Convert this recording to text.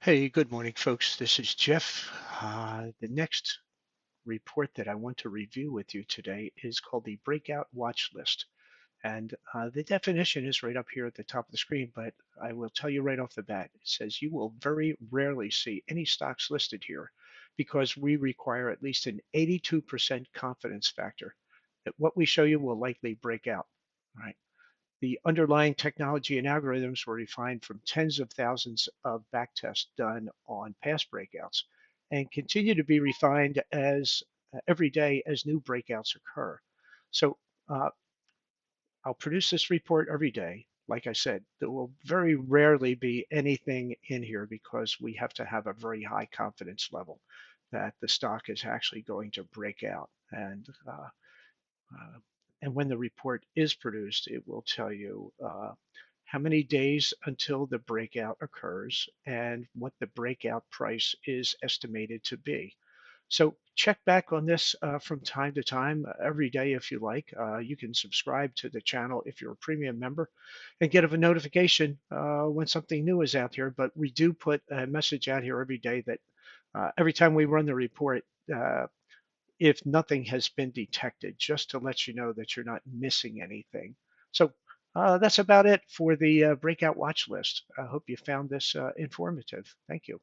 Hey, good morning, folks. This is Jeff. The next report that I want to review with you today is called the Breakout Watch List. And the definition is right up here at the top of the screen, but I will tell you right off the bat. It says you will very rarely see any stocks listed here because we require at least an 82% confidence factor that what we show you will likely break out. Right. The underlying technology and algorithms were refined from tens of thousands of backtests done on past breakouts and continue to be refined as every day as new breakouts occur. So uh, I'll produce this report every day. Like I said, there will very rarely be anything in here because we have to have a very high confidence level that the stock is actually going to break out. Uh, and when the report is produced, it will tell you how many days until the breakout occurs and what the breakout price is estimated to be. So check back on this from time to time, every day if you like. You can subscribe to the channel if you're a premium member and get a notification when something new is out here. But we do put a message out here every day that every time we run the report, if nothing has been detected, just to let you know that you're not missing anything. So that's about it for the breakout watch list. I hope you found this informative. Thank you.